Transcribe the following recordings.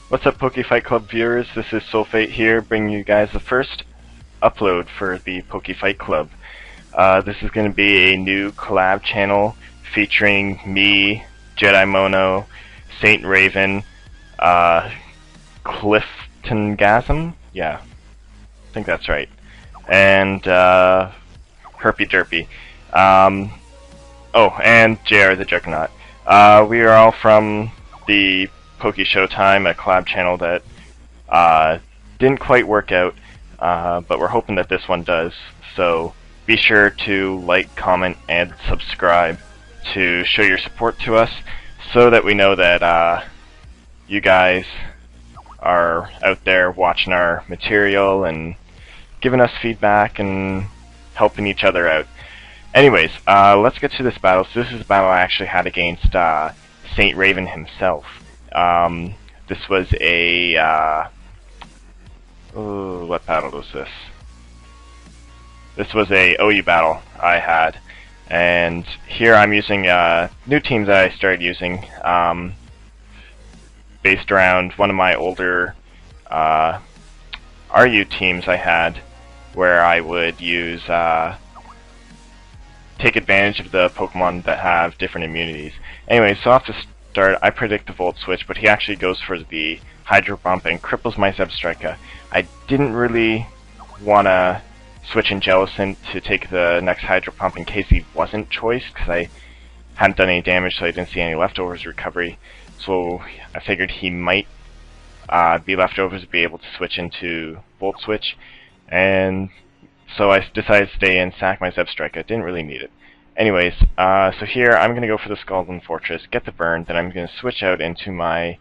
What's up, Fight Club viewers? This is Soulfate here, bringing you guys the first upload for the Fight Club. This is going to be a new collab channel featuring me, Jedi Mono, Saint Raven, Cliftongasm? Yeah, I think that's right. And Herpy Derpy. Oh, and JR the Juggernaut. We are all from the Poke Showtime, a collab channel that didn't quite work out, but we're hoping that this one does. So be sure to like, comment, and subscribe to show your support to us, so that we know that you guys are out there watching our material and giving us feedback and helping each other out. Anyways, let's get to this battle. So this is a battle I actually had against Saint Raven himself. This was a what battle was this? This was a OU battle I had, and here I'm using new teams that I started using, based around one of my older RU teams I had, where I would use take advantage of the Pokemon that have different immunities. Anyway, so off to start, I predict the Volt Switch, but he actually goes for the Hydro Pump and cripples my Zebstrika. I didn't really want to switch in Jellicent to take the next Hydro Pump in case he wasn't choiced, because I hadn't done any damage, so I didn't see any leftovers recovery. So I figured he might be leftovers to be able to switch into Volt Switch, and so I decided to stay in, sack my Zebstrika. Didn't really need it. Anyways, so here I'm going to go for the Scaldland Fortress, get the burn, then I'm going to switch out into my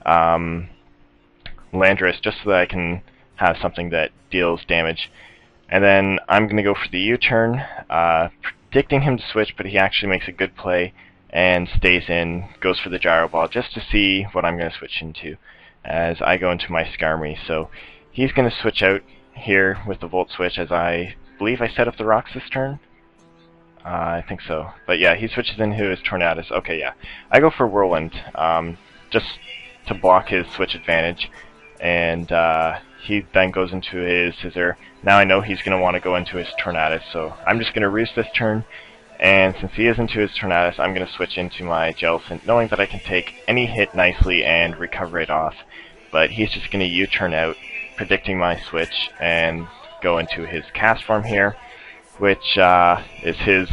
Landorus just so that I can have something that deals damage. And then I'm going to go for the U-turn, predicting him to switch, but he actually makes a good play and stays in, goes for the Gyro Ball just to see what I'm going to switch into as I go into my Skarmory. So he's going to switch out here with the Volt Switch, as I believe I set up the rocks this turn. I think so. But yeah, he switches into his Tornadus. Okay, yeah. I go for Whirlwind, just to block his switch advantage. And he then goes into his Scissor. Now I know he's going to want to go into his Tornadus, so I'm just going to roost this turn. And since he is into his Tornadus, I'm going to switch into my Jellicent, knowing that I can take any hit nicely and recover it off. But he's just going to U-turn out, predicting my switch, and go into his Castform here, which is his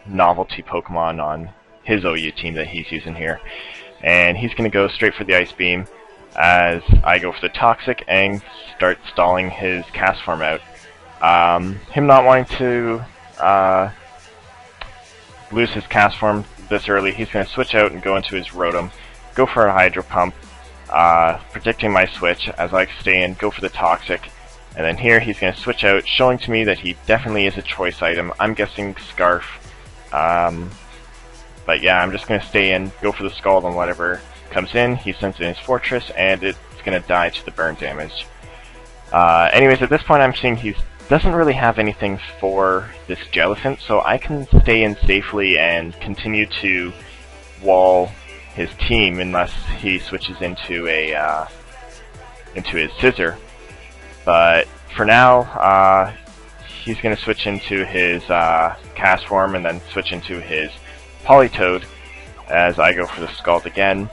novelty Pokemon on his OU team that he's using here. And he's going to go straight for the Ice Beam, as I go for the Toxic and start stalling his Castform out. Him not wanting to lose his Castform this early, he's going to switch out and go into his Rotom, go for a Hydro Pump, predicting my switch as I stay in, go for the Toxic, and then here he's going to switch out, showing to me that he definitely is a choice item. I'm guessing Scarf, but yeah, I'm just going to stay in, go for the Scald on whatever comes in. He sends in his Fortress, and it's going to die to the burn damage. Anyways, at this point I'm seeing he doesn't really have anything for this Jellicent, so I can stay in safely and continue to wall his team unless he switches into a into his Scissor. But for now, he's going to switch into his Castform and then switch into his Politoed as I go for the Scald again.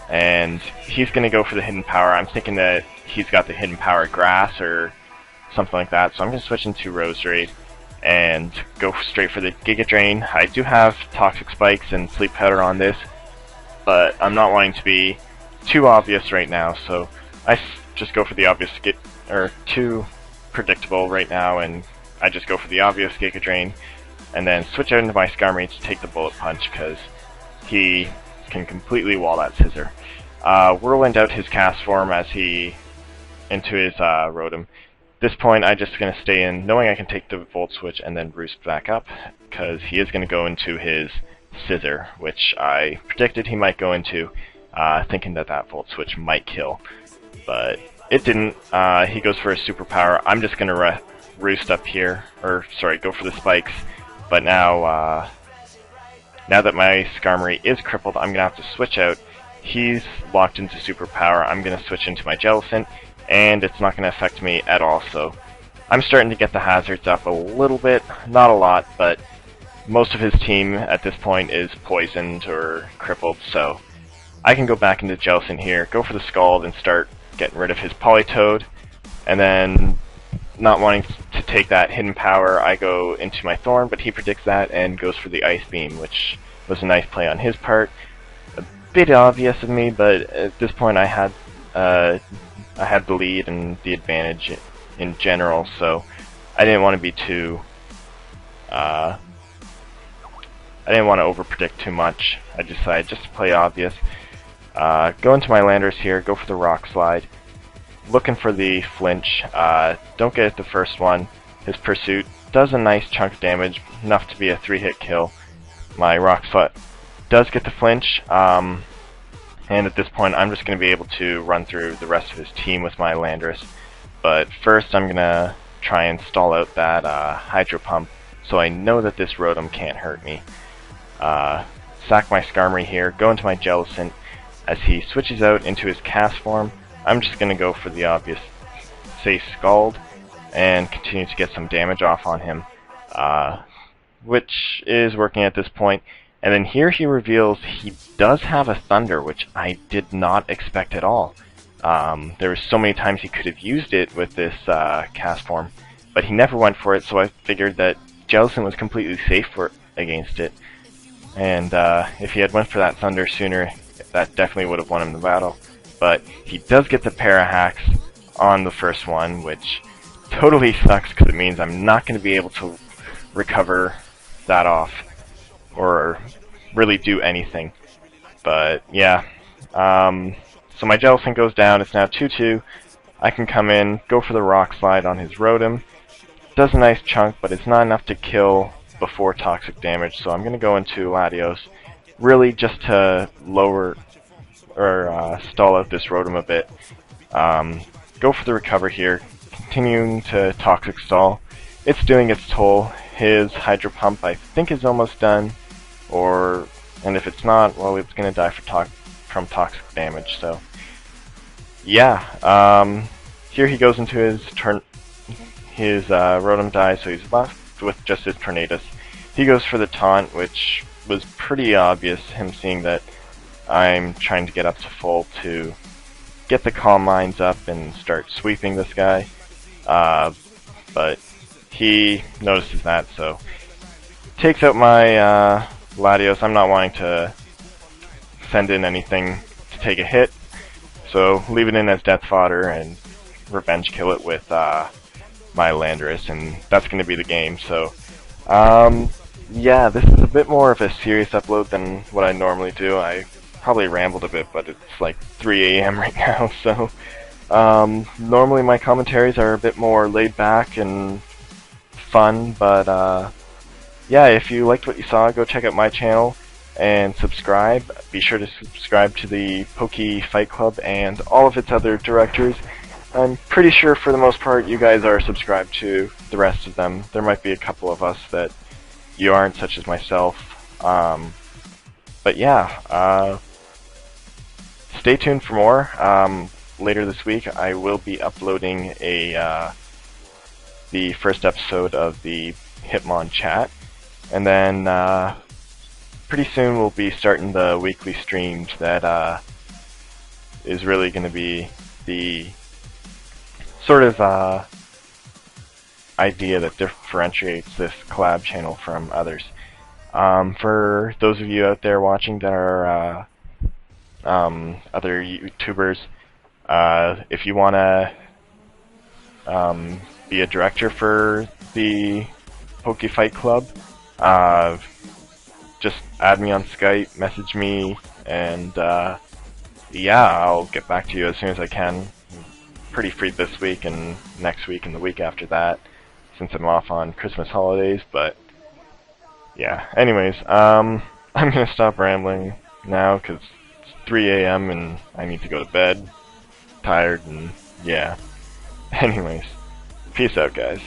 And he's going to go for the Hidden Power. I'm thinking that he's got the Hidden Power Grass or something like that, so I'm going to switch into Roserade and go straight for the Giga Drain. I do have Toxic Spikes and Sleep Powder on this, but I'm not wanting to be too obvious right now, so I just go for the obvious, or too predictable right now, and I just go for the obvious Giga Drain, and then switch out into my Skarmory to take the Bullet Punch, because he can completely wall that Scissor. Whirlwind out his Castform as he into his Rotom. This point I'm just going to stay in, knowing I can take the Volt Switch and then roost back up, because he is going to go into his Scissor, which I predicted he might go into, thinking that that Volt Switch might kill. But it didn't. He goes for a Superpower. I'm just going to roost up here, or sorry, go for the Spikes. But now, now that my Skarmory is crippled, I'm going to have to switch out. he's locked into superpower, I'm going to switch into my Jellicent, and it's not going to affect me at all. So I'm starting to get the hazards up a little bit, not a lot, but most of his team at this point is poisoned or crippled, so I can go back into Jellicent here, go for the Scald, and start getting rid of his Politoed, and then not wanting to take that hidden power, I go into my Thorn, but he predicts that and goes for the Ice Beam, which was a nice play on his part. A bit obvious of me, but at this point I had the lead and the advantage in general, so I didn't want to be too I didn't want to overpredict too much. I decided just to play obvious. Go into my Landers here, go for the Rock Slide. Looking for the flinch. Don't get it the first one. His Pursuit does a nice chunk of damage, enough to be a 3-hit kill. My Rock Slide does get the flinch, and at this point I'm just going to be able to run through the rest of his team with my Landorus. But first I'm going to try and stall out that Hydro Pump, so I know that this Rotom can't hurt me. Sack my Skarmory here, go into my Jellicent. As he switches out into his Cast form, I'm just going to go for the obvious, say Scald, and continue to get some damage off on him, which is working at this point. And then here he reveals he does have a Thunder, which I did not expect at all. There were so many times he could have used it with this Cast form, but he never went for it, so I figured that Jellicent was completely safe against it. And if he had went for that Thunder sooner, that definitely would have won him the battle. But he does get the Para-Hacks on the first one, which totally sucks because it means I'm not going to be able to recover that off or really do anything. But yeah, so my Jellicent goes down. It's now 2-2. I can come in, go for the Rock Slide on his Rotom. Does a nice chunk, but it's not enough to kill before toxic damage, so I'm going to go into Latios, really just to lower or stall out this Rotom a bit. Go for the recover here, continuing to toxic stall. It's doing its toll. His Hydro Pump I think is almost done, and if it's not, well, it's going to die from toxic damage. So yeah, here he goes into his turn. His Rotom dies, so he's left with just his Tornadus. He goes for the Taunt, which was pretty obvious, him seeing that I'm trying to get up to full to get the Calm Minds up and start sweeping this guy. But he notices that, so takes out my Latios. I'm not wanting to send in anything to take a hit, so leave it in as death fodder and revenge kill it with my Landorus, and that's going to be the game. So yeah, this is a bit more of a serious upload than what I normally do. I probably rambled a bit, but it's like 3 AM right now, so normally my commentaries are a bit more laid back and fun, but yeah, if you liked what you saw, go check out my channel and subscribe. Be sure to subscribe to the Poke Fight Club and all of its other directors. I'm pretty sure for the most part you guys are subscribed to the rest of them. There might be a couple of us that you aren't, such as myself. But yeah, stay tuned for more. Later this week I will be uploading the first episode of the Hitmon chat, and then pretty soon we'll be starting the weekly streams that is really going to be the sort of idea that differentiates this collab channel from others. For those of you out there watching that are other YouTubers, if you want to be a director for the Poke Fight Club, just add me on Skype, message me, and yeah, I'll get back to you as soon as I can. Pretty free this week and next week and the week after that, since I'm off on Christmas holidays. But yeah, anyways, I'm gonna stop rambling now because it's 3 AM and I need to go to bed, tired, and yeah. Anyways, peace out, guys.